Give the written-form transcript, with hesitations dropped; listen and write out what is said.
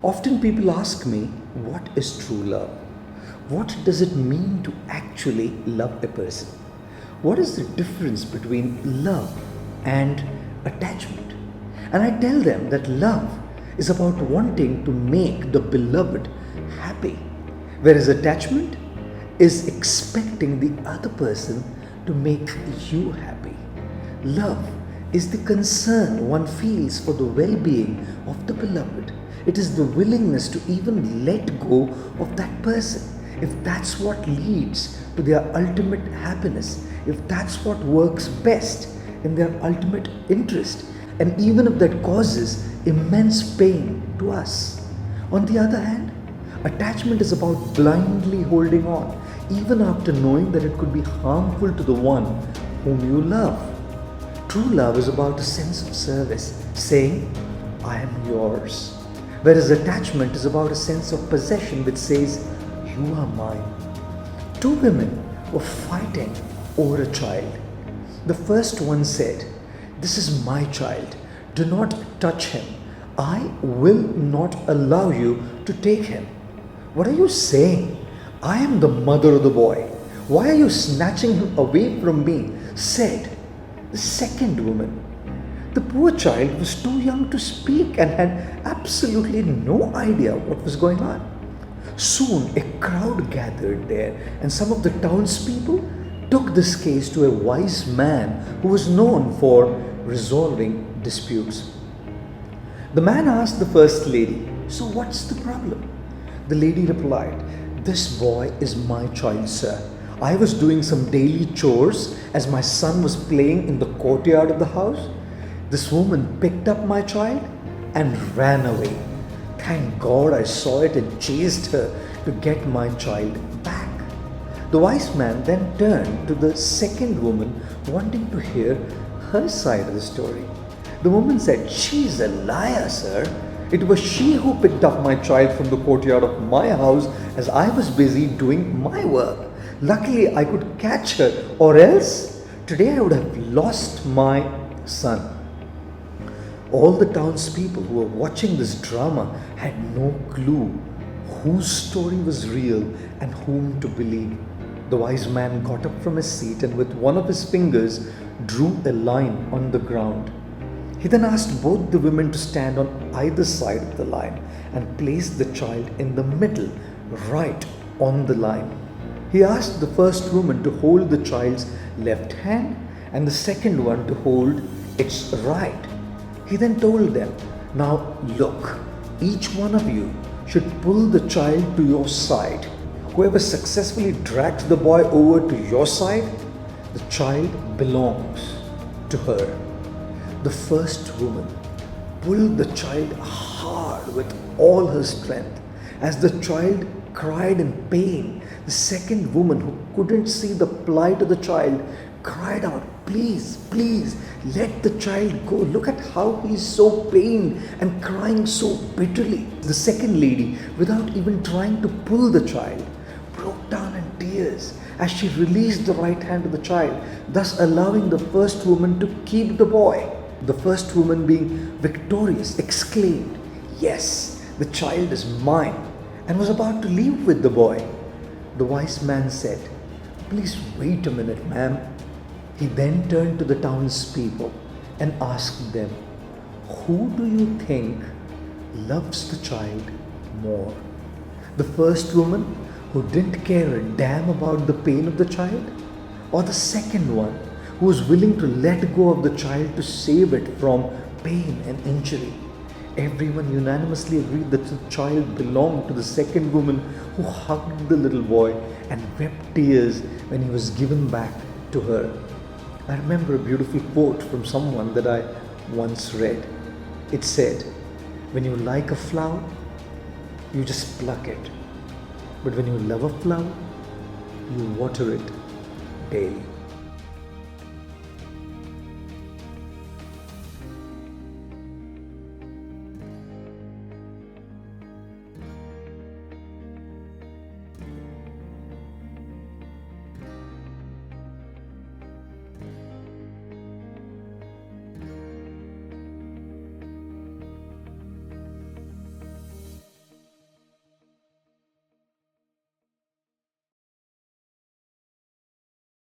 Often people ask me, what is true love? What does it mean to actually love a person? What is the difference between love and attachment? And I tell them that love is about wanting to make the beloved happy, whereas attachment is expecting the other person to make you happy. Love is the concern one feels for the well being of the beloved. It is the willingness to even let go of that person if that's what leads to their ultimate happiness, if that's what works best in their ultimate interest, and even if that causes immense pain to us. On the other hand, attachment is about blindly holding on, even after knowing that it could be harmful to the one whom you love. True love is about a sense of service, saying, I am yours. Whereas attachment is about a sense of possession which says, you are mine. Two women were fighting over a child. The first one said, this is my child. Do not touch him. I will not allow you to take him. What are you saying? I am the mother of the boy. Why are you snatching him away from me? Said the second woman. The poor child was too young to speak and had absolutely no idea what was going on. Soon a crowd gathered there, and some of the townspeople took this case to a wise man who was known for resolving disputes. The man asked the first lady, so what's the problem? The lady replied, this boy is my child, sir. I was doing some daily chores as my son was playing in the courtyard of the house. This woman picked up my child and ran away. Thank God I saw it and chased her to get my child back. The wise man then turned to the second woman, wanting to hear her side of the story. The woman said, she's a liar, sir. It was she who picked up my child from the courtyard of my house as I was busy doing my work. Luckily, I could catch her, or else today I would have lost my son. All the townspeople who were watching this drama had no clue whose story was real and whom to believe. The wise man got up from his seat and with one of his fingers drew a line on the ground. He then asked both the women to stand on either side of the line and placed the child in the middle, right on the line. He asked the first woman to hold the child's left hand and the second one to hold its right. He then told them, now look, each one of you should pull the child to your side. Whoever successfully drags the boy over to your side, the child belongs to her. The first woman pulled the child hard with all her strength. As the child cried in pain, the second woman, who couldn't see the plight of the child, cried out, please, please, let the child go. Look at how he is so pained and crying so bitterly. The second lady, without even trying to pull the child, broke down in tears as she released the right hand of the child, thus allowing the first woman to keep the boy. The first woman, being victorious, exclaimed, yes, the child is mine, and was about to leave with the boy. The wise man said, please wait a minute, ma'am. He then turned to the townspeople and asked them, who do you think loves the child more? The first woman, who didn't care a damn about the pain of the child, or the second one, who was willing to let go of the child to save it from pain and injury? Everyone unanimously agreed that the child belonged to the second woman, who hugged the little boy and wept tears when he was given back to her. I remember a beautiful quote from someone that I once read. It said, when you like a flower, you just pluck it. But when you love a flower, you water it daily.